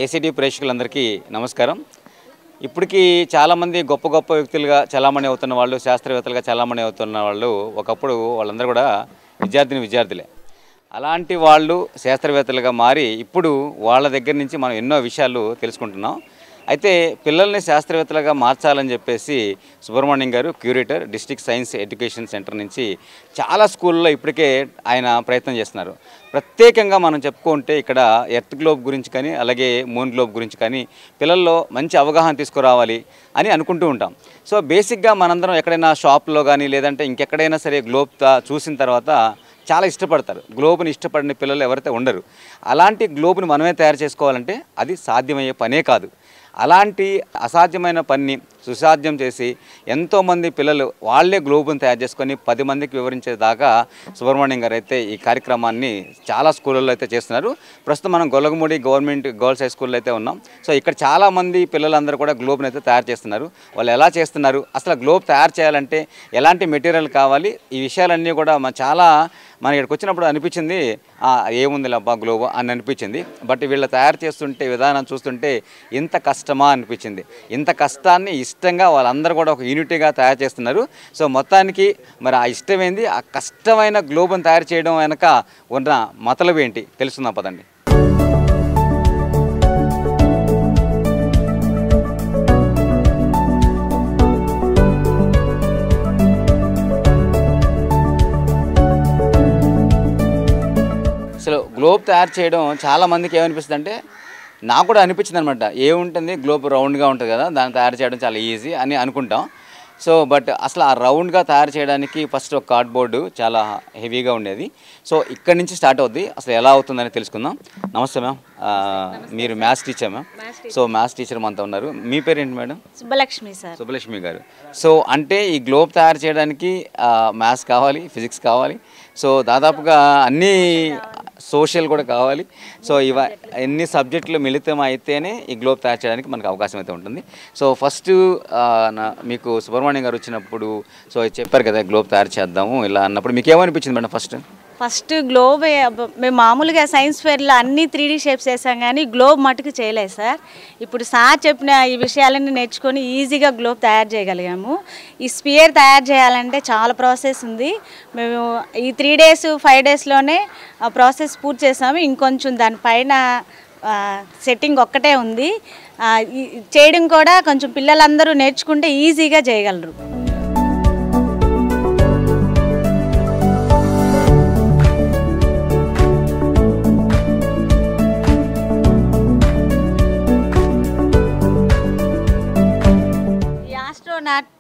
ACT ప్రేక్షకులందరికీ నమస్కారం. ఇప్పటికీ చాలామంది గొప్ప గొప్ప వ్యక్తులుగా చలామణి అవుతున్న వాళ్ళు, శాస్త్రవేత్తలుగా చలామణి అవుతున్న వాళ్ళు ఒకప్పుడు వాళ్ళందరూ కూడా విద్యార్థులే. అలాంటి వాళ్ళు శాస్త్రవేత్తలుగా మారి ఇప్పుడు వాళ్ళ దగ్గర నుంచి మనం ఎన్నో విషయాలు తెలుసుకుంటున్నాం. అయితే పిల్లల్ని శాస్త్రవేత్తలుగా మార్చాలని చెప్పేసి సుబ్రహ్మణ్యం గారు curator district science education centre నుంచి చాలా స్కూల్లో ఇప్పటికే ఆయన ప్రయత్నం చేస్తున్నారు. ప్రత్యేకంగా మనం చెప్పుకుంటే ఇక్కడ ఎర్త్ గ్లోబ్ గురించి కానీ అలాగే మూన్ గ్లోబ్ గురించి కానీ పిల్లల్లో మంచి అవగాహన తీసుకురావాలి అని అనుకుంటూ ఉంటాం. సో బేసిక్గా మనందరం ఎక్కడైనా షాప్లో కానీ లేదంటే ఇంకెక్కడైనా సరే గ్లోబ్ చూసిన తర్వాత చాలా ఇష్టపడతారు. గ్లోబ్ని ఇష్టపడిన పిల్లలు ఎవరైతే ఉండరు. అలాంటి గ్లోబ్ని మనమే తయారు చేసుకోవాలంటే అది సాధ్యమయ్యే పనే కాదు. అలాంటి అసాధ్యమైన పని సుసాధ్యం చేసి ఎంతోమంది పిల్లలు వాళ్ళే గ్లోబ్ని తయారు చేసుకొని 10 మందికి వివరించేదాకా సుబ్రహ్మణ్యం గారు అయితే ఈ కార్యక్రమాన్ని చాలా స్కూళ్ళల్లో అయితే చేస్తున్నారు. ప్రస్తుతం మనం గొల్లగమూడి గవర్నమెంట్ గర్ల్స్ హై స్కూల్లో అయితే ఉన్నాం. సో ఇక్కడ చాలామంది పిల్లలందరూ కూడా గ్లోబ్ని అయితే తయారు చేస్తున్నారు. వాళ్ళు ఎలా చేస్తున్నారు, అసలు గ్లోబ్ తయారు చేయాలంటే ఎలాంటి మెటీరియల్ కావాలి, ఈ విషయాలన్నీ కూడా మన ఇక్కడికి వచ్చినప్పుడు అనిపించింది ఏముంది అబ్బా గ్లోబ్ అని అనిపించింది. బట్ వీళ్ళు తయారు చేస్తుంటే విధానం చూస్తుంటే ఇంత కష్టమా అనిపించింది. ఇంత కష్టాన్ని ఇష్టంగా వాళ్ళందరూ కూడా ఒక యూనిటీగా తయారు చేస్తున్నారు. సో మొత్తానికి మరి ఆ ఇష్టమైంది ఆ కష్టమైన గ్లోబ్ని తయారు చేయడం వెనక ఉన్న మతలబు ఏంటి తెలుసుకుందాం పదండి. అసలు గ్లోబ్ తయారు చేయడం చాలామందికి ఏమనిపిస్తుంది అంటే నాకు కూడా అనిపించింది అనమాట. ఏముంటుంది గ్లోబ్ రౌండ్గా ఉంటుంది కదా, దాన్ని తయారు చేయడం చాలా ఈజీ అని అనుకుంటాం. సో బట్ అసలు ఆ రౌండ్గా తయారు చేయడానికి ఫస్ట్ ఒక కార్డ్బోర్డు చాలా హెవీగా ఉండేది. సో ఇక్కడి నుంచి స్టార్ట్ అవుద్ది. అసలు ఎలా అవుతుందని తెలుసుకుందాం. నమస్తే మ్యామ్, మీరు maths teacher ma'am. So maths teacher మనతో ఉన్నారు. మీ పేరు ఏంటి మేడం? సుబ్బలక్ష్మి సార్. సుబ్బలక్ష్మి గారు. సో అంటే ఈ గ్లోబ్ తయారు చేయడానికి మ్యాథ్స్ కావాలి, ఫిజిక్స్ కావాలి, సో దాదాపుగా అన్నీ సోషల్ కూడా కావాలి. సో ఎన్ని సబ్జెక్టులు మిళితం అయితేనే ఈ గ్లోబ్ తయారు చేయడానికి మనకు అవకాశం అయితే ఉంటుంది. సో ఫస్ట్ మీకు సుబ్రహ్మణ్యం గారు వచ్చినప్పుడు సో చెప్పారు కదా గ్లోబ్ తయారు చేద్దాము ఇలా అన్నప్పుడు మీకు ఏమనిపించింది మేడం? ఫస్ట్ గ్లోబ్ మేము మామూలుగా సైన్స్ ఫేర్లో అన్ని 3D షేప్స్ వేసాం కానీ గ్లోబ్ మటుకు చేయలేదు సార్. ఇప్పుడు సార్ చెప్పిన ఈ విషయాలన్నీ నేర్చుకొని ఈజీగా గ్లోబ్ తయారు చేయగలిగాము. ఈ స్పియర్ తయారు చేయాలంటే చాలా ప్రాసెస్ ఉంది. మేము ఈ 3 days 5 daysలోనే ఆ ప్రాసెస్ పూర్తి చేసాము. ఇంకొంచెం దానిపైన సెట్టింగ్ ఒక్కటే ఉంది. చేయడం కూడా కొంచెం పిల్లలందరూ నేర్చుకుంటే ఈజీగా చేయగలరు.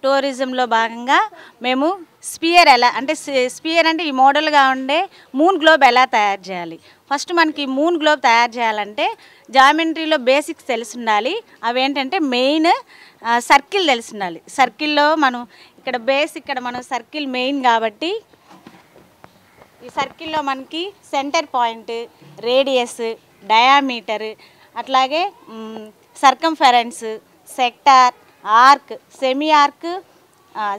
టూరిజంలో భాగంగా మేము స్పియర్ అంటే ఈ మోడల్గా ఉండే మూన్ గ్లోబ్ ఎలా తయారు చేయాలి. ఫస్ట్ మనకి మూన్ గ్లోబ్ తయారు చేయాలంటే జామెట్రీలో బేసిక్స్ తెలిసి ఉండాలి. అవేంటంటే మెయిన్ సర్కిల్ తెలిసి ఉండాలి. సర్కిల్లో మనం ఇక్కడ మనం సర్కిల్ మెయిన్ కాబట్టి ఈ సర్కిల్లో మనకి సెంటర్ పాయింట్, రేడియస్, డయామీటర్, అట్లాగే circumference, sector, arc, semi arc,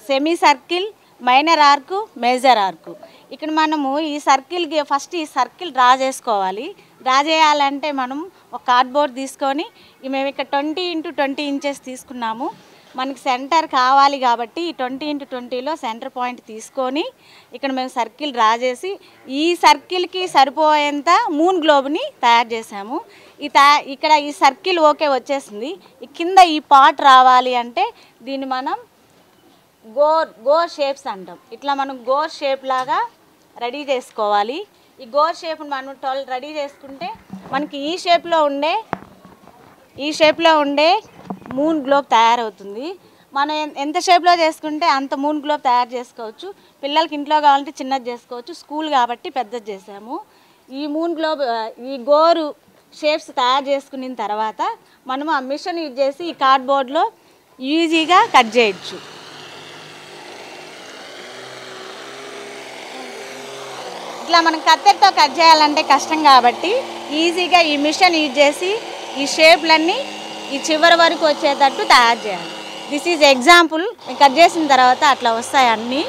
semi circle, minor arc, major arc. ఇక్కడ మనము ఈ సర్కిల్కి ఫస్ట్ ఈ సర్కిల్ డ్రా చేసుకోవాలి. డ్రా చేయాలంటే మనం ఒక కార్డ్బోర్డ్ తీసుకొని మేము ఇక్కడ 20 x 20 inches తీసుకున్నాము. మనకి సెంటర్ కావాలి కాబట్టి ఈ 20 x 20లో సెంటర్ పాయింట్ తీసుకొని ఇక్కడ మేము సర్కిల్ డ్రా చేసి ఈ సర్కిల్కి సరిపోయేంత మూన్ గ్లోబ్ని తయారు చేసాము. ఇక్కడ ఈ సర్కిల్ ఓకే వచ్చేసింది. కింద ఈ పార్ట్ రావాలి అంటే దీన్ని మనం గోర్ షేప్స్ అంటాం. ఇట్లా మనం గోర్ షేప్ లాగా రెడీ చేసుకోవాలి. ఈ గోర్ షేప్ని మనం 12 రెడీ చేసుకుంటే మనకి ఈ షేప్లో ఉండే మూన్ గ్లోబ్ తయారవుతుంది. మనం ఎంత షేప్లో చేసుకుంటే అంత మూన్ గ్లోబ్ తయారు చేసుకోవచ్చు. పిల్లలకి ఇంట్లో కావాలంటే చిన్నది చేసుకోవచ్చు. స్కూల్ కాబట్టి పెద్దది చేసాము. ఈ మూన్ గ్లోబ్ ఈ గోరు షేప్స్ తయారు చేసుకున్న తర్వాత మనము ఆ మిషన్ యూజ్ చేసి ఈ కార్డ్బోర్డ్లో ఈజీగా కట్ చేయొచ్చు. ఇట్లా మనం కత్తెరతో కట్ చేయాలంటే కష్టం కాబట్టి ఈజీగా ఈ మిషన్ యూజ్ చేసి ఈ షేప్లన్నీ ఈ చివరి వరకు వచ్చేటట్టు తయారు చేయాలి. This is example. కట్ చేసిన తర్వాత అట్లా వస్తాయి అన్నీ.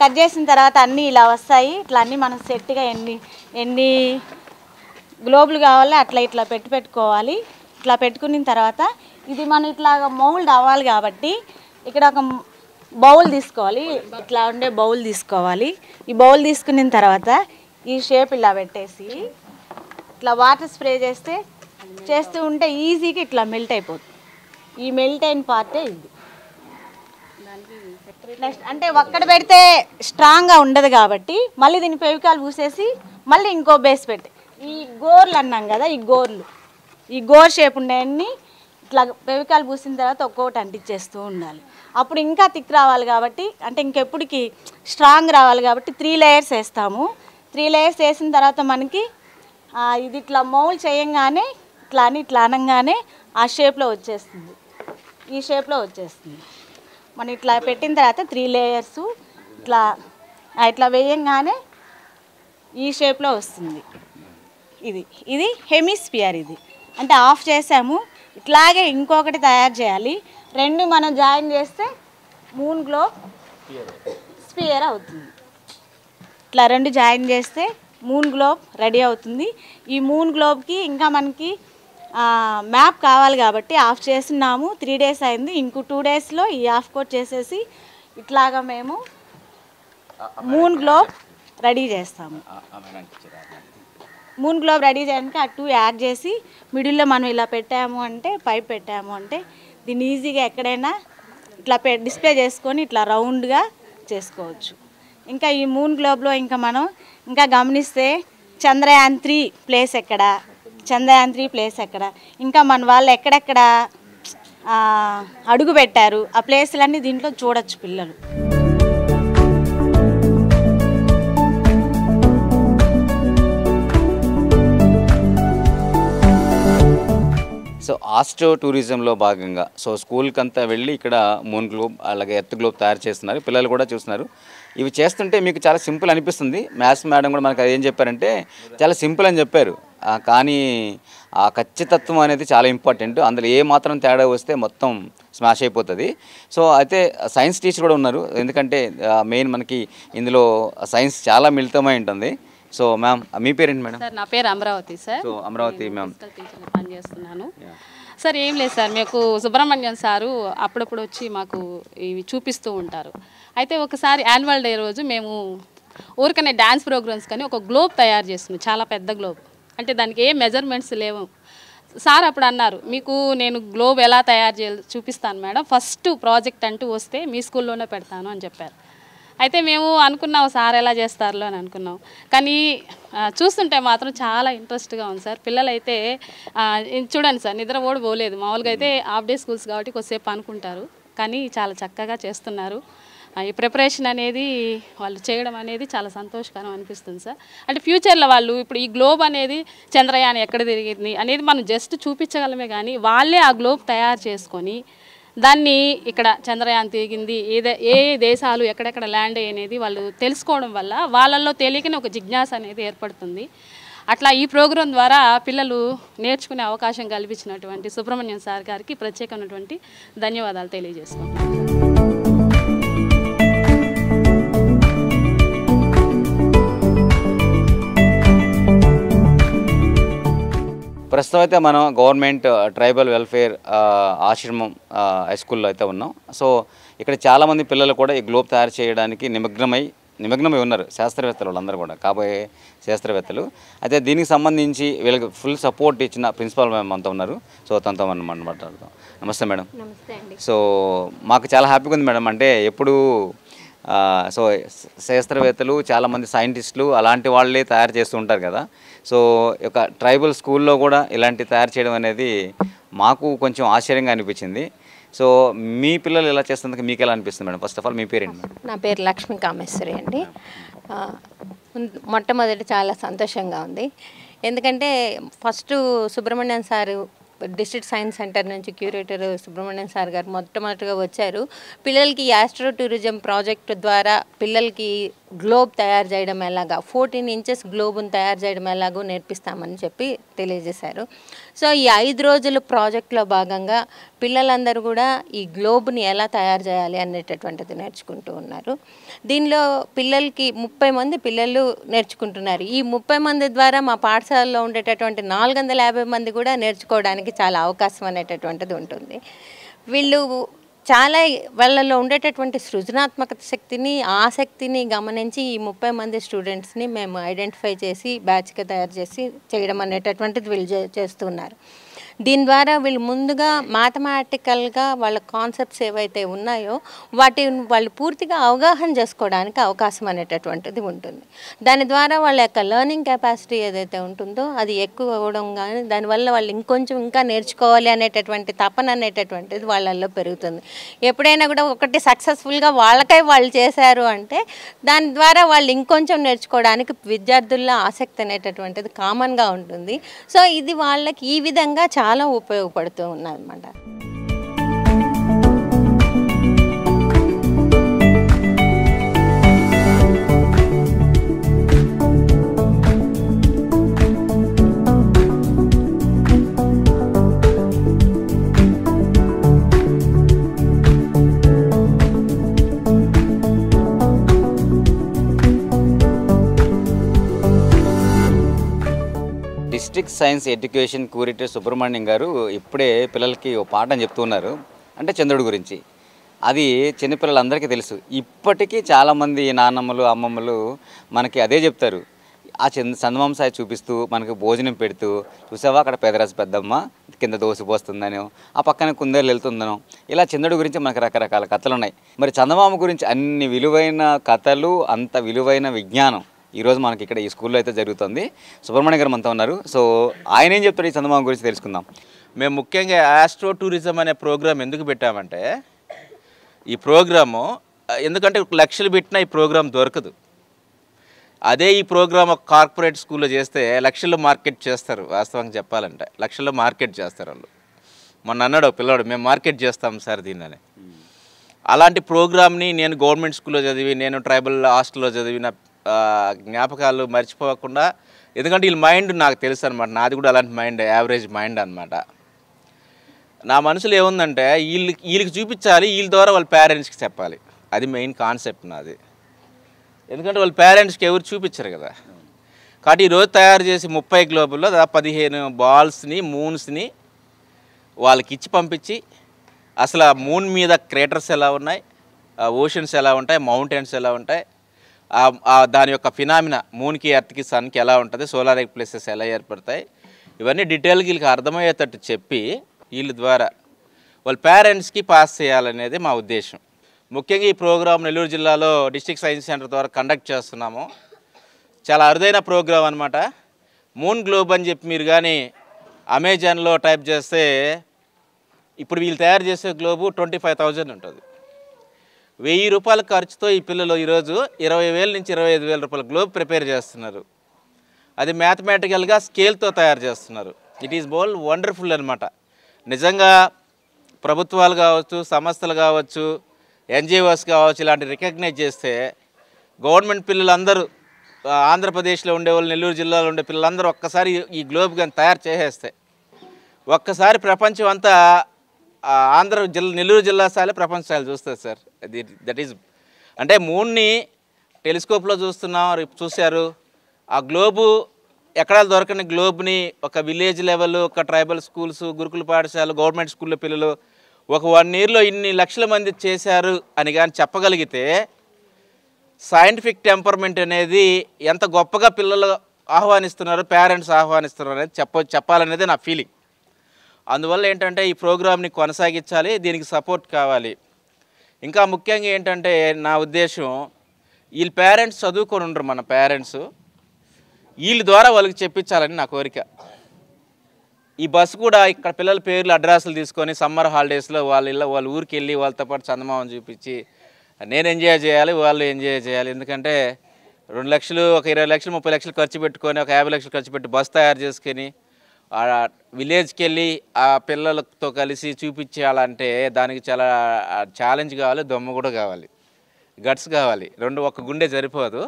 కట్ చేసిన తర్వాత అన్నీ ఇలా వస్తాయి. ఇట్లా అన్నీ మనం సెట్గా ఎన్ని గ్లోబులు కావాలి అట్లా ఇట్లా పెట్టుకోవాలి. ఇట్లా పెట్టుకున్న తర్వాత ఇది మనం ఇట్లాగా మౌల్డ్ అవ్వాలి కాబట్టి ఇక్కడ ఒక బౌల్ తీసుకోవాలి. ఇట్లా ఉండే బౌల్ తీసుకోవాలి. ఈ బౌల్ తీసుకున్న తర్వాత ఈ షేప్ ఇలా పెట్టేసి ఇట్లా వాటర్ స్ప్రే చేస్తూ ఉంటే ఈజీగా ఇట్లా మెల్ట్ అయిపోతుంది. ఈ మెల్ట్ అయిన పార్టే ఇది. నెక్స్ట్ అంటే ఒక్కడ పెడితే స్ట్రాంగ్గా ఉండదు కాబట్టి మళ్ళీ దీన్ని ఫెవికాల్ పూసేసి మళ్ళీ ఇంకో బేస్ పెట్టి ఈ గోర్లు అన్నాం కదా, ఈ గోర్ షేప్ ఉండేవన్నీ ఇట్లా ఫెవికాల్ పూసిన తర్వాత ఒక్కొక్కటి అంటించేస్తూ ఉండాలి. అప్పుడు ఇంకా థిక్ రావాలి కాబట్టి అంటే ఇంకెప్పటికి స్ట్రాంగ్ రావాలి కాబట్టి 3 లేయర్స్ వేస్తాము. 3 లేయర్స్ వేసిన తర్వాత మనకి ఇది ఇట్లా మౌల్డ్ చేయంగానే ఇట్లా అనగానే ఆ షేప్లో వచ్చేస్తుంది. ఈ షేప్లో వచ్చేస్తుంది. మనం ఇట్లా పెట్టిన తర్వాత 3 లేయర్స్ ఇట్లా వేయంగానే ఈ షేప్లో వస్తుంది. ఇది హెమిస్పియర్. ఇది అంటే ఆఫ్ చేసాము. ఇట్లాగే ఇంకొకటి తయారు చేయాలి. 2 మనం జాయిన్ చేస్తే మూన్ గ్లోబ్ స్పియర్ అవుతుంది. ఇట్లా 2 జాయిన్ చేస్తే మూన్ గ్లోబ్ రెడీ అవుతుంది. ఈ మూన్ గ్లోబ్కి ఇంకా మనకి మ్యాప్ కావాలి కాబట్టి ఆఫ్ చేస్తున్నాము. 3 డేస్ అయింది. ఇంకో 2 డేస్లో ఈ ఆఫ్ కోట్ చేసేసి ఇట్లాగా మేము మూన్ గ్లోబ్ రెడీ చేస్తాము. మూన్ గ్లోబ్ రెడీ చేయడానికి ఆ 2 యాడ్ చేసి మిడిల్లో మనం ఇలా పెట్టాము అంటే పైప్ పెట్టాము అంటే దీన్ని ఈజీగా ఎక్కడైనా ఇట్లా డిస్ప్లే చేసుకొని ఇట్లా రౌండ్గా చేసుకోవచ్చు. ఇంకా ఈ మూన్ గ్లోబ్లో ఇంకా మనం ఇంకా గమనిస్తే చంద్రయాన్ 3 ప్లేస్ ఎక్కడ, ఇంకా మన వాళ్ళు ఎక్కడెక్కడ అడుగు పెట్టారు ఆ ప్లేస్లన్నీ దీంట్లో చూడొచ్చు పిల్లలు. సో ఆస్ట్రో టూరిజంలో భాగంగా స్కూల్కి అంతా వెళ్ళి ఇక్కడ మూన్ గ్లోబ్ అలాగే ఎర్త్ గ్లోబ్ తయారు చేస్తున్నారు. పిల్లలు కూడా చూస్తున్నారు. ఇవి చేస్తుంటే మీకు చాలా సింపుల్ అనిపిస్తుంది. మ్యాథ్స్ మేడం కూడా మనకు ఏం చెప్పారంటే చాలా సింపుల్ అని చెప్పారు. కానీ ఆ ఖచ్చితత్వం అనేది చాలా ఇంపార్టెంట్. అందులో ఏ మాత్రం తేడా వస్తే మొత్తం స్మాష్ అయిపోతుంది. సో అయితే సైన్స్ టీచర్ కూడా ఉన్నారు. ఎందుకంటే మెయిన్ మనకి ఇందులో సైన్స్ చాలా మిళితమై ఉంటుంది. సో మ్యామ్ మీ పేరేంటి మేడం? సార్ నా పేరు Amaravati sir. So Amaravati ma'am టీచర్గా పనిచేస్తున్నాను సార్. ఏం లేదు సార్, మీకు సుబ్రహ్మణ్యం సారు అప్పుడప్పుడు వచ్చి మాకు ఇవి చూపిస్తూ ఉంటారు. అయితే ఒకసారి యాన్యువల్ డే రోజు మేము ఊరికనే డ్యాన్స్ ప్రోగ్రామ్స్ కానీ ఒక గ్లోబ్ తయారు చేస్తున్నాం. చాలా పెద్ద గ్లోబ్. అంటే దానికి ఏ మెజర్మెంట్స్ లేవు. సార్ అప్పుడు అన్నారు, మీకు నేను గ్లోబ్ ఎలా తయారు చేయాలి చూపిస్తాను మేడం, ఫస్ట్ ప్రాజెక్ట్ అంటూ వస్తే మీ స్కూల్లోనే పెడతాను అని చెప్పారు. అయితే మేము అనుకున్నాం సార్ ఎలా చేస్తారులో అని అనుకున్నాం. కానీ చూస్తుంటే మాత్రం చాలా ఇంట్రెస్ట్గా ఉంది సార్. పిల్లలైతే చూడండి సార్, నిద్ర కూడా పోలేదు. మామూలుగా అయితే హాఫ్ డే స్కూల్స్ కాబట్టి కొద్దిసేపు అనుకుంటారు, కానీ చాలా చక్కగా చేస్తున్నారు. ఈ ప్రిపరేషన్ అనేది వాళ్ళు చేయడం అనేది చాలా సంతోషకరం అనిపిస్తుంది సార్. అంటే ఫ్యూచర్లో వాళ్ళు ఇప్పుడు ఈ గ్లోబ్ అనేది చంద్రయాన్ ఎక్కడ తిరిగింది అనేది మనం జస్ట్ చూపించగలమే, కానీ వాళ్ళే ఆ గ్లోబ్ తయారు చేసుకొని దాన్ని ఇక్కడ చంద్రయాన్ తిరిగింది, ఏ దేశాలు ఎక్కడెక్కడ ల్యాండ్ అనేది వాళ్ళు తెలుసుకోవడం వల్ల వాళ్ళల్లో తెలియకనే ఒక జిజ్ఞాస అనేది ఏర్పడుతుంది. అట్లా ఈ ప్రోగ్రాం ద్వారా పిల్లలు నేర్చుకునే అవకాశం కల్పించినటువంటి సుబ్రహ్మణ్యం సార్ గారికి ప్రత్యేకమైనటువంటి ధన్యవాదాలు తెలియజేసుకుంటున్నాను. ప్రస్తుతం అయితే మనం గవర్నమెంట్ ట్రైబల్ వెల్ఫేర్ ఆశ్రమం హై స్కూల్లో అయితే ఉన్నాం. సో ఇక్కడ చాలామంది పిల్లలు కూడా ఈ గ్లోబ్ తయారు చేయడానికి నిమగ్నమై ఉన్నారు. శాస్త్రవేత్తలు వాళ్ళందరూ కూడా కాబోయే శాస్త్రవేత్తలు. అయితే దీనికి సంబంధించి వీళ్ళకి ఫుల్ సపోర్ట్ ఇచ్చిన ప్రిన్సిపాల్ మ్యామ్ అంతా ఉన్నారు. సో తనతో మనం మాట్లాడదాం. నమస్తే మేడం. నమస్తే అండి. సో మాకు చాలా హ్యాపీగా ఉంది మేడం. అంటే ఎప్పుడు సో శాస్త్రవేత్తలు చాలామంది సైంటిస్టులు అలాంటి వాళ్ళే తయారు చేస్తూ ఉంటారు కదా. సో ఒక ట్రైబల్ స్కూల్లో కూడా ఇలాంటి తయారు చేయడం అనేది మాకు కొంచెం ఆశ్చర్యంగా అనిపించింది. సో మీ పిల్లలు ఎలా చేస్తున్నందుకు మీకు ఎలా అనిపిస్తుంది మేడం? ఫస్ట్ ఆఫ్ ఆల్ మీ పేరేంటి మేడం? నా పేరు లక్ష్మీ కామేశ్వరి అండి. మొట్టమొదటి చాలా సంతోషంగా ఉంది. ఎందుకంటే first Subrahmanyam sir district science centre నుంచి క్యూరేటర్ సుబ్రహ్మణ్యం సార్ గారు మొట్టమొదటిగా వచ్చారు. పిల్లలకి ఆస్ట్రో టూరిజం ప్రాజెక్టు ద్వారా పిల్లలకి గ్లోబ్ తయారు చేయడం ఎలాగా 14 ఇంచెస్ గ్లోబ్ని తయారు చేయడం ఎలాగో నేర్పిస్తామని చెప్పి తెలియజేశారు. సో ఈ 5 రోజుల ప్రాజెక్ట్లో భాగంగా పిల్లలందరూ కూడా ఈ గ్లోబ్ని ఎలా తయారు చేయాలి అనేటటువంటిది నేర్చుకుంటూ ఉన్నారు. దీనిలో పిల్లలకి 30 మంది పిల్లలు నేర్చుకుంటున్నారు. ఈ 30 మంది ద్వారా మా పాఠశాలలో ఉండేటటువంటి 450 మంది కూడా నేర్చుకోవడానికి చాలా అవకాశం అనేటటువంటిది ఉంటుంది. వీళ్ళు చాలా వాళ్ళలో ఉండేటటువంటి సృజనాత్మక శక్తిని, ఆసక్తిని గమనించి ఈ 30 మంది స్టూడెంట్స్ని మేము ఐడెంటిఫై చేసి బ్యాచ్గా తయారు చేసి చేయడం అనేటటువంటిది వీళ్ళు చేస్తున్నారు. దీని ద్వారా వీళ్ళు ముందుగా మ్యాథమెటికల్గా వాళ్ళ కాన్సెప్ట్స్ ఏవైతే ఉన్నాయో వాటిని వాళ్ళు పూర్తిగా అవగాహన చేసుకోవడానికి అవకాశం అనేటటువంటిది ఉంటుంది. దాని ద్వారా వాళ్ళ యొక్క లెర్నింగ్ కెపాసిటీ ఏదైతే ఉంటుందో అది ఎక్కువ అవ్వడం, కానీ దానివల్ల వాళ్ళు ఇంకా నేర్చుకోవాలి అనేటటువంటి తపన అనేటటువంటిది వాళ్ళల్లో పెరుగుతుంది. ఎప్పుడైనా కూడా ఒకటి సక్సెస్ఫుల్గా వాళ్ళకై వాళ్ళు చేశారు అంటే దాని ద్వారా వాళ్ళు ఇంకొంచెం నేర్చుకోవడానికి విద్యార్థుల్లో ఆసక్తి అనేటటువంటిది కామన్గా ఉంటుంది. సో ఇది వాళ్ళకి ఈ విధంగా చాలా ఉపయోగపడుతూ ఉన్నదన్నమాట. District science education curator Subrahmanyam గారు ఇప్పుడే పిల్లలకి ఓ పాఠం చెప్తున్నారు, అంటే చంద్రుడి గురించి. అది చిన్నపిల్లలందరికీ తెలుసు. ఇప్పటికీ చాలామంది నాన్నమ్మలు అమ్మమ్మలు మనకి అదే చెప్తారు. ఆ చందమామ సాయి చూపిస్తూ మనకు భోజనం పెడుతూ, చూసావా అక్కడ పెదరాజు పెద్దమ్మ కింద దోసిపోస్తుందనో, ఆ పక్కన కుందేలు వెళ్తుందనో, ఇలా చంద్రుడి గురించి మనకు రకరకాల కథలు ఉన్నాయి. మరి చందమామ గురించి అన్ని విలువైన కథలు, అంత విలువైన విజ్ఞానం ఈరోజు మనకి ఇక్కడ ఈ స్కూల్లో అయితే జరుగుతుంది. సుబ్రహ్మణ్య గారు మనతో ఉన్నారు. సో ఆయన ఏం చెప్తారు ఈ చందమామ గురించి తెలుసుకుందాం. మేము ముఖ్యంగా ఆస్ట్రో టూరిజం అనే ప్రోగ్రాం ఎందుకు పెట్టామంటే, ఈ ప్రోగ్రాము ఎందుకంటే లక్షలు పెట్టినా ఈ ప్రోగ్రాం దొరకదు. అదే ఈ ప్రోగ్రామ్ ఒక కార్పొరేట్ స్కూల్లో చేస్తే లక్షల్లో మార్కెట్ చేస్తారు. వాస్తవంగా చెప్పాలంటే లక్షల్లో మార్కెట్ చేస్తారు వాళ్ళు. మొన్న అన్నాడు పిల్లవాడు, మేము మార్కెట్ చేస్తాం సార్ దీన్ని. అలాంటి ప్రోగ్రామ్ని నేను గవర్నమెంట్ స్కూల్లో చదివి, నేను ట్రైబల్ హాస్టల్లో చదివిన జ్ఞాపకాలు మర్చిపోకుండా, ఎందుకంటే వీళ్ళ మైండ్ నాకు తెలుసు అనమాట. నాది కూడా అలాంటి మైండ్, యావరేజ్ మైండ్ అనమాట. నా మనసులో ఏముందంటే వీళ్ళకి చూపించాలి, వీళ్ళ ద్వారా వాళ్ళ పేరెంట్స్కి చెప్పాలి. అది మెయిన్ కాన్సెప్ట్ నాది. ఎందుకంటే వాళ్ళ పేరెంట్స్కి ఎవరు చూపించరు కదా. కాబట్టి ఈరోజు తయారు చేసి 30 గ్లోబుల్లో దాదాపు 15 బాల్స్ని, మూన్స్ని వాళ్ళకి ఇచ్చి పంపించి, అసలు ఆ మూన్ మీద క్రేటర్స్ ఎలా ఉన్నాయి, ఓషన్స్ ఎలా ఉంటాయి, మౌంటైన్స్ ఎలా ఉంటాయి, దాని యొక్క ఫినామినా మూన్కి, ఎర్త్కి, సన్కి ఎలా ఉంటుంది, సోలార్ ఎక్లిప్సెస్ ఎలా ఏర్పడతాయి, ఇవన్నీ డీటెయిల్గా వీళ్ళకి అర్థమయ్యేటట్టు చెప్పి వీళ్ళ ద్వారా వాళ్ళ పేరెంట్స్కి పాస్ చేయాలనేది మా ఉద్దేశం. ముఖ్యంగా ఈ ప్రోగ్రాం నెల్లూరు జిల్లాలో డిస్ట్రిక్ట్ సైన్స్ సెంటర్ ద్వారా కండక్ట్ చేస్తున్నాము. చాలా అరుదైన ప్రోగ్రాం అనమాట. మూన్ గ్లోబ్ అని చెప్పి మీరు కానీ అమెజాన్లో టైప్ చేస్తే ఇప్పుడు వీళ్ళు తయారు చేసే గ్లోబు 25,000 ఉంటుంది. 1000 రూపాయల ఖర్చుతో ఈ పిల్లలు ఈరోజు 20,000 నుంచి 25,000 రూపాయల గ్లోబ్ ప్రిపేర్ చేస్తున్నారు. అది మ్యాథమెటికల్గా స్కేల్తో తయారు చేస్తున్నారు. ఇట్ ఈస్ బోల్ వండర్ఫుల్ అనమాట. నిజంగా ప్రభుత్వాలు కావచ్చు, సంస్థలు కావచ్చు, ఎన్జిఓస్ కావచ్చు, ఇలాంటి రికగ్నైజ్ చేస్తే గవర్నమెంట్ పిల్లలందరూ, ఆంధ్రప్రదేశ్లో ఉండేవాళ్ళు, నెల్లూరు జిల్లాలో ఉండే పిల్లలందరూ ఒక్కసారి ఈ గ్లోబ్ కానీ తయారు చేసేస్తే ఒక్కసారి ప్రపంచం అంతా నెల్లూరు జిల్లా స్థాయిలో ప్రపంచ స్థాయిలో చూస్తుంది సార్. దట్ ఈజ్ అంటే మూన్ని టెలిస్కోప్లో చూశారు. ఆ గ్లోబు ఎక్కడా దొరకని గ్లోబ్ని ఒక విలేజ్ లెవెల్, ఒక ట్రైబల్ స్కూల్స్, గురుకుల పాఠశాలలు, గవర్నమెంట్ స్కూల్లో పిల్లలు ఒక 1 ఇయర్లో ఇన్ని లక్షల మంది చేశారు అని కానీ చెప్పగలిగితే సైంటిఫిక్ టెంపర్మెంట్ అనేది ఎంత గొప్పగా పిల్లలు ఆహ్వానిస్తున్నారు, పేరెంట్స్ ఆహ్వానిస్తున్నారు అనేది చెప్పాలనేది నా ఫీలింగ్. అందువల్ల ఏంటంటే ఈ ప్రోగ్రామ్ని కొనసాగించాలి, దీనికి సపోర్ట్ కావాలి. ఇంకా ముఖ్యంగా ఏంటంటే నా ఉద్దేశం, వీళ్ళ పేరెంట్స్ చదువుకొని ఉండరు, మన పేరెంట్స్ వీళ్ళ ద్వారా వాళ్ళకి చెప్పించాలని నా కోరిక. ఈ బస్సు కూడా ఇక్కడ పిల్లల పేర్లు, అడ్రస్లు తీసుకొని సమ్మర్ హాలిడేస్లో వాళ్ళ ఊరికి వెళ్ళి వాళ్ళతో పాటు చందమామని చూపించి నేను ఎంజాయ్ చేయాలి, వాళ్ళు ఎంజాయ్ చేయాలి. ఎందుకంటే 2 లక్షలు, ఒక 20 లక్షలు, 30 లక్షలు ఖర్చు పెట్టుకొని, ఒక 50 లక్షలు ఖర్చు పెట్టి బస్సు తయారు చేసుకొని విలేజ్కి వెళ్ళి ఆ పిల్లలతో కలిసి చూపించాలంటే దానికి చాలా ఛాలెంజ్ కావాలి, దమ్ము కూడా కావాలి. గట్స్ కావాలి. ఒక గుండె సరిపోదు,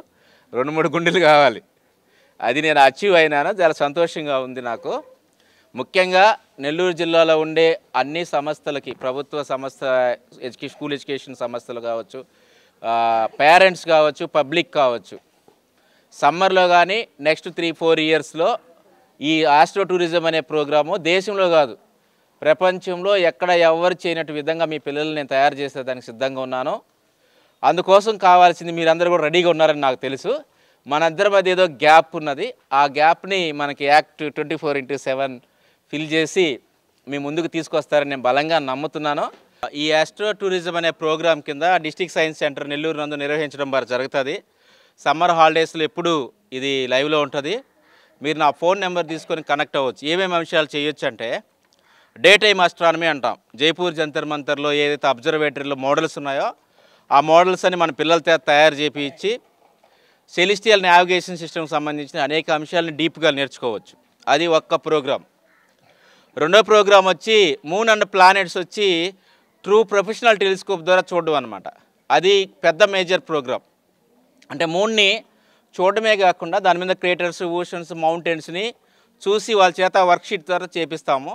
2-3 గుండెలు కావాలి. అది నేను అచీవ్ అయినాను. చాలా సంతోషంగా ఉంది నాకు. ముఖ్యంగా నెల్లూరు జిల్లాలో ఉండే అన్ని సంస్థలకి, ప్రభుత్వ సంస్థ, స్కూల్ ఎడ్యుకేషన్ సంస్థలు కావచ్చు, పేరెంట్స్ కావచ్చు, పబ్లిక్ కావచ్చు, సమ్మర్లో కానీ నెక్స్ట్ 3-4 ఇయర్స్లో ఈ ఆస్ట్రో టూరిజం అనే ప్రోగ్రాము దేశంలో కాదు ప్రపంచంలో ఎక్కడ ఎవరు చేయనట్టు విధంగా మీ పిల్లల్ని నేను తయారు చేసేదానికి సిద్ధంగా ఉన్నాను. అందుకోసం కావాల్సింది మీరందరూ కూడా రెడీగా ఉన్నారని నాకు తెలుసు. మనందరి మధ్య ఏదో గ్యాప్ ఉన్నది. ఆ గ్యాప్ని మనకి యాక్ట్ 24/7 ఫిల్ చేసి మీ ముందుకు తీసుకొస్తారని నేను బలంగా నమ్ముతున్నాను. ఈ ఆస్ట్రో టూరిజం అనే ప్రోగ్రాం కింద డిస్ట్రిక్ట్ సైన్స్ సెంటర్ నెల్లూరు నందు నిర్వహించడం జరుగుతుంది. సమ్మర్ హాలిడేస్లో ఎప్పుడు ఇది లైవ్లో ఉంటుంది. మీరు నా ఫోన్ నెంబర్ తీసుకొని కనెక్ట్ అవ్వచ్చు. ఏమేమి అంశాలు చేయొచ్చు అంటే, డే టైమ్ ఆస్ట్రానమీ అంటాం. జైపూర్ జంతర్ మంతర్లో ఏదైతే అబ్జర్వేటరీలో మోడల్స్ ఉన్నాయో ఆ మోడల్స్ అని మన పిల్లలతో తయారు చేయించి సెలిస్టియల్ నావిగేషన్ సిస్టమ్కి సంబంధించిన అనేక అంశాలను డీప్గా నేర్చుకోవచ్చు. అది ఒక్క ప్రోగ్రాం. రెండో ప్రోగ్రాం వచ్చి మూన్ అండ్ ప్లానెట్స్ వచ్చి ట్రూ ప్రొఫెషనల్ టెలిస్కోప్ ద్వారా చూడడం అనమాట. అది పెద్ద మేజర్ ప్రోగ్రాం. అంటే మూన్ని చూడడమే కాకుండా దాని మీద క్రేటర్స్, ఓషన్స్, మౌంటైన్స్ని చూసి వాళ్ళ చేత వర్క్షీట్ ద్వారా చేపిస్తాము.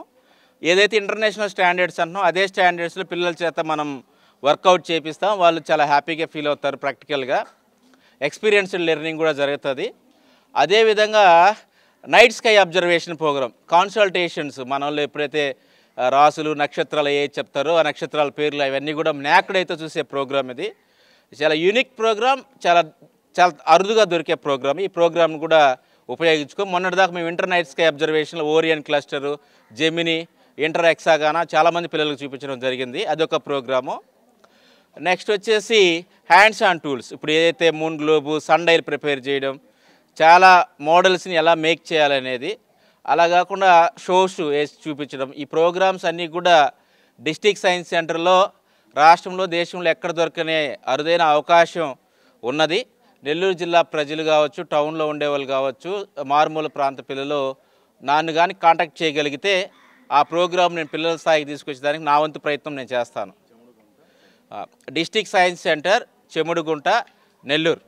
ఏదైతే ఇంటర్నేషనల్ స్టాండర్డ్స్ అంటున్నామో అదే స్టాండర్డ్స్లో పిల్లల చేత మనం వర్కౌట్ చేపిస్తాం. వాళ్ళు చాలా హ్యాపీగా ఫీల్ అవుతారు. ప్రాక్టికల్గా ఎక్స్పీరియన్స్డ్ లెర్నింగ్ కూడా జరుగుతుంది. అదేవిధంగా నైట్ స్కై అబ్జర్వేషన్ ప్రోగ్రామ్, కాన్సల్టేషన్స్, మన వాళ్ళు ఎప్పుడైతే రాసులు, నక్షత్రాలు ఏ చెప్తారో ఆ నక్షత్రాల పేర్లు అవన్నీ కూడా నాకుడైతే చూసే ప్రోగ్రామ్. ఇది చాలా యూనిక్ ప్రోగ్రామ్, చాలా అరుదుగా దొరికే ప్రోగ్రామ్. ఈ ప్రోగ్రామ్ను కూడా ఉపయోగించుకో. మొన్నటిదాకా మేము ఇంటర్ నైట్ స్కై అబ్జర్వేషన్లో ఓరియన్ క్లస్టరు, జెమిని, ఇంటర్ ఎక్సాగానా చాలామంది పిల్లలకు చూపించడం జరిగింది. అదొక ప్రోగ్రాము. నెక్స్ట్ వచ్చేసి హ్యాండ్స్ ఆన్ టూల్స్. ఇప్పుడు ఏదైతే moon globe, sundial prepare చేయడం, చాలా మోడల్స్ని ఎలా మేక్ చేయాలనేది, అలా కాకుండా షోస్ వేసి చూపించడం. ఈ ప్రోగ్రామ్స్ అన్నీ కూడా డిస్ట్రిక్ట్ సైన్స్ సెంటర్లో రాష్ట్రంలో, దేశంలో ఎక్కడ దొరకనే అరుదైన అవకాశం ఉన్నది. నెల్లూరు జిల్లా ప్రజలు కావచ్చు, టౌన్లో ఉండేవాళ్ళు కావచ్చు, మారుమూల ప్రాంత పిల్లలు నన్ను కానీ కాంటాక్ట్ చేయగలిగితే ఆ ప్రోగ్రామ్ నేను పిల్లల స్థాయికి తీసుకొచ్చేదానికి నా వంతు ప్రయత్నం నేను చేస్తాను. District science centre, Chemudugunta, Nellore.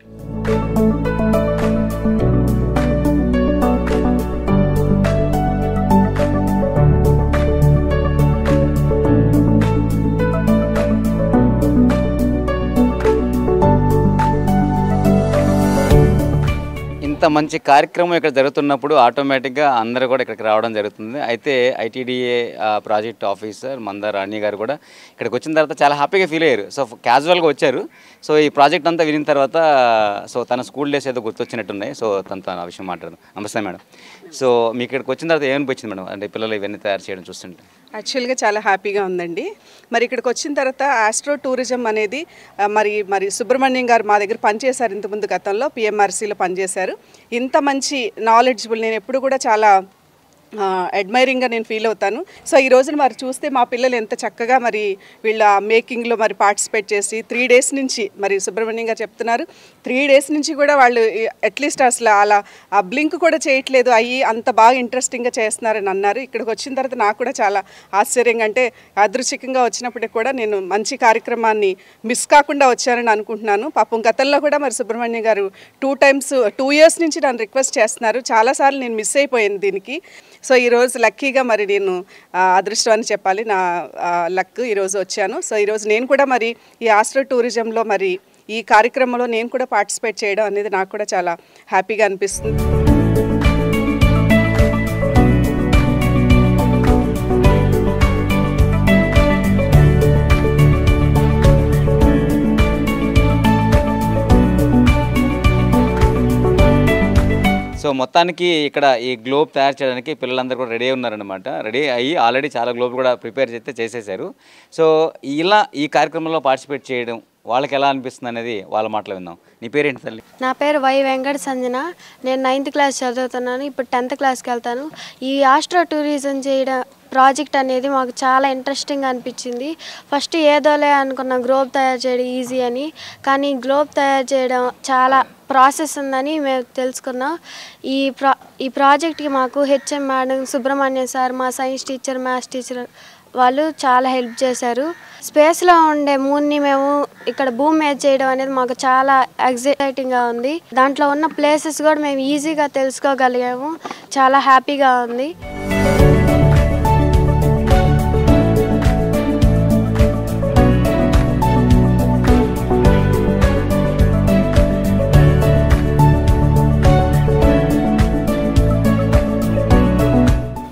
ఇంత మంచి కార్యక్రమం ఇక్కడ జరుగుతున్నప్పుడు ఆటోమేటిక్గా అందరూ కూడా ఇక్కడికి రావడం జరుగుతుంది. అయితే ఐటీడీఏ ప్రాజెక్ట్ ఆఫీసర్ మందార రాణి గారు కూడా ఇక్కడికి వచ్చిన తర్వాత చాలా హ్యాపీగా ఫీల్ అయ్యారు. సో క్యాజువల్గా వచ్చారు. సో ఈ ప్రాజెక్ట్ అంతా వినిన తర్వాత సో తన స్కూల్ డేస్ ఏదో గుర్తొచ్చినట్టున్నాయి. సో తనతో ఆ విషయం మాట్లాడదాం. నమస్తే మేడం. సో మీకు ఇక్కడికి వచ్చిన తర్వాత ఏమనిపించింది మేడం, అంటే పిల్లలు ఇవన్నీ తయారు చేయడం చూస్తుంటే? యాక్చువల్గా చాలా హ్యాపీగా ఉందండి. మరి ఇక్కడికి వచ్చిన తర్వాత ఆస్ట్రో టూరిజం అనేది మరి సుబ్రహ్మణ్యం గారు మా దగ్గర పనిచేశారు. ఇంతకుముందు గతంలో పిఎంఆర్సీలో పనిచేశారు. ఇంత మంచి నాలెడ్జబుల్, నేను ఎప్పుడు కూడా చాలా అడ్మైరింగ్గా నేను ఫీల్ అవుతాను. సో ఈ రోజున మరి చూస్తే మా పిల్లలు ఎంత చక్కగా మరి వీళ్ళ మేకింగ్లో మరి పార్టిసిపేట్ చేసి 3 డేస్ నుంచి, మరి సుబ్రహ్మణ్యం గారు చెప్తున్నారు 3 డేస్ నుంచి కూడా వాళ్ళు అట్లీస్ట్ అసలు అలా ఆ బ్లింక్ కూడా చేయట్లేదు, అయ్యి అంత బాగా ఇంట్రెస్టింగ్గా చేస్తున్నారని అన్నారు. ఇక్కడికి వచ్చిన తర్వాత నాకు కూడా చాలా ఆశ్చర్యంగా, అంటే యాదృచ్ఛికంగా వచ్చినప్పటికి కూడా నేను మంచి కార్యక్రమాన్ని మిస్ కాకుండా వచ్చానని అనుకుంటున్నాను. పాపం గతంలో కూడా మరి సుబ్రహ్మణ్యం గారు 2 ఇయర్స్ నుంచి నన్ను రిక్వెస్ట్ చేస్తున్నారు. చాలాసార్లు నేను మిస్ అయిపోయాను దీనికి. సో ఈరోజు లక్కీగా మరి నేను అదృష్టం అని చెప్పాలి, నా లక్ ఈరోజు వచ్చాను. సో ఈరోజు నేను కూడా మరి ఈ ఆస్ట్రో టూరిజంలో మరి ఈ కార్యక్రమంలో నేను కూడా పార్టిసిపేట్ చేయడం అనేది నాకు కూడా చాలా హ్యాపీగా అనిపిస్తుంది. సో మొత్తానికి ఇక్కడ ఈ గ్లోబ్ తయారు చేయడానికి పిల్లలందరూ కూడా రెడీ ఉన్నారనమాట. రెడీ అయ్యి ఆల్రెడీ చాలా గ్లోబ్ కూడా ప్రిపేర్ చేసేసారు. సో ఇలా ఈ కార్యక్రమంలో పార్టిసిపేట్ చేయడం వాళ్ళకి ఎలా అనిపిస్తుంది అనేది వాళ్ళ మాటలు విందాం. నీ పేరేంటి తల్లి? నా పేరు వై వెంకట సంజన. నేను 9th క్లాస్ చదువుతున్నాను. ఇప్పుడు 10th క్లాస్కి వెళ్తాను. ఈ ఆస్ట్రో టూరిజం చేయడం ప్రాజెక్ట్ అనేది మాకు చాలా ఇంట్రెస్టింగ్ అనిపించింది. ఫస్ట్ ఏదోలే అనుకున్న గ్లోబ్ తయారు చేయడం ఈజీ అని, కానీ గ్లోబ్ తయారు చేయడం చాలా ప్రాసెస్ ఉందని మేము తెలుసుకున్నాం. ఈ ప్రాజెక్ట్కి మాకు హెచ్ఎం మేడం, సుబ్రహ్మణ్యం సార్, మా సైన్స్ టీచర్, మ్యాథ్స్ టీచర్ వాళ్ళు చాలా హెల్ప్ చేశారు. స్పేస్లో ఉండే మూన్ని మేము ఇక్కడ భూమి మీద చేయడం అనేది మాకు చాలా ఎక్సైటింగ్గా ఉంది. దాంట్లో ఉన్న ప్లేసెస్ కూడా మేము ఈజీగా తెలుసుకోగలిగాము. చాలా హ్యాపీగా ఉంది.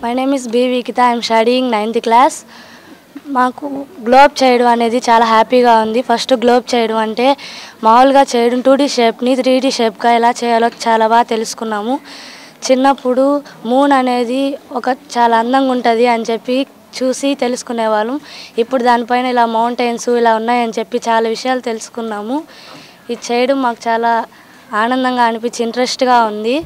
My name is B. Vikita. I am studying 9th class. మాకు గ్లోబ్ చేయడం అనేది చాలా హ్యాపీగా ఉంది. ఫస్ట్ గ్లోబ్ చేయడం అంటే మామూలుగా చేయడం 2D షేప్ని 3D షేప్గా ఎలా చేయాలో చాలా బాగా తెలుసుకున్నాము. చిన్నప్పుడు మూన్ అనేది చాలా అందంగా ఉంటుంది అని చెప్పి చూసి తెలుసుకునేవాళ్ళం. ఇప్పుడు దానిపైన ఇలా మౌంటైన్స్ ఇలా ఉన్నాయని చెప్పి చాలా విషయాలు తెలుసుకున్నాము. ఇది చేయడం మాకు చాలా ఆనందంగా అనిపించి ఇంట్రెస్ట్గా ఉంది.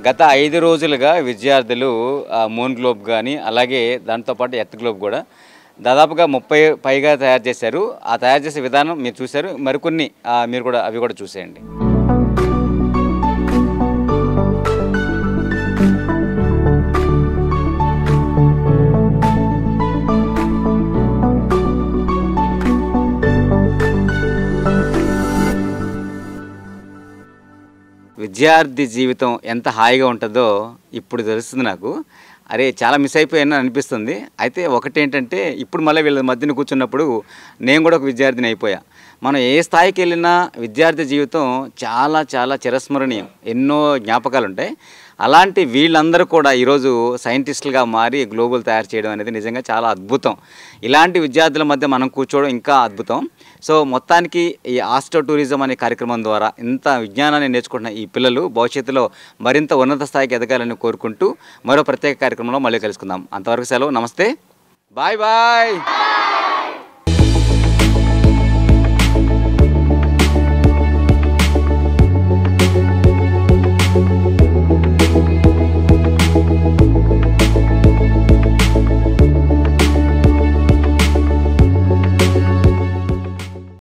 గత 5 రోజులుగా విద్యార్థులు మూన్ గ్లోబ్ కానీ అలాగే దాంతోపాటు ఎర్త్ గ్లోబ్ కూడా దాదాపుగా 30 పైగా తయారు చేశారు. ఆ తయారు చేసే విధానం మీరు చూశారు. మరికొన్ని మీరు కూడా అవి కూడా చూసేయండి. విద్యార్థి జీవితం ఎంత హాయిగా ఉంటుందో ఇప్పుడు తెలుస్తుంది నాకు. అరే చాలా మిస్ అయిపోయాను అనిపిస్తుంది. అయితే ఒకటేంటంటే ఇప్పుడు మళ్ళీ వీళ్ళ మధ్యన కూర్చున్నప్పుడు నేను కూడా ఒక విద్యార్థిని అయిపోయా. మనం ఏ స్థాయికి వెళ్ళినా విద్యార్థి జీవితం చాలా చాలా చిరస్మరణీయం. ఎన్నో జ్ఞాపకాలు ఉంటాయి. అలాంటి వీళ్ళందరూ కూడా ఈరోజు సైంటిస్టులుగా మారి గ్లోబల్ తయారు చేయడం అనేది నిజంగా చాలా అద్భుతం. ఇలాంటి విద్యార్థుల మధ్య మనం కూర్చోవడం ఇంకా అద్భుతం. సో మొత్తానికి ఈ ఆస్ట్రో టూరిజం అనే కార్యక్రమం ద్వారా ఇంత విజ్ఞానాన్ని నేర్చుకుంటున్న ఈ పిల్లలు భవిష్యత్తులో మరింత ఉన్నత స్థాయికి ఎదగాలని కోరుకుంటూ మరో ప్రత్యేక కార్యక్రమంలో మళ్ళీ కలుసుకుందాం. అంతవరకు సెలవు. నమస్తే. Bye bye.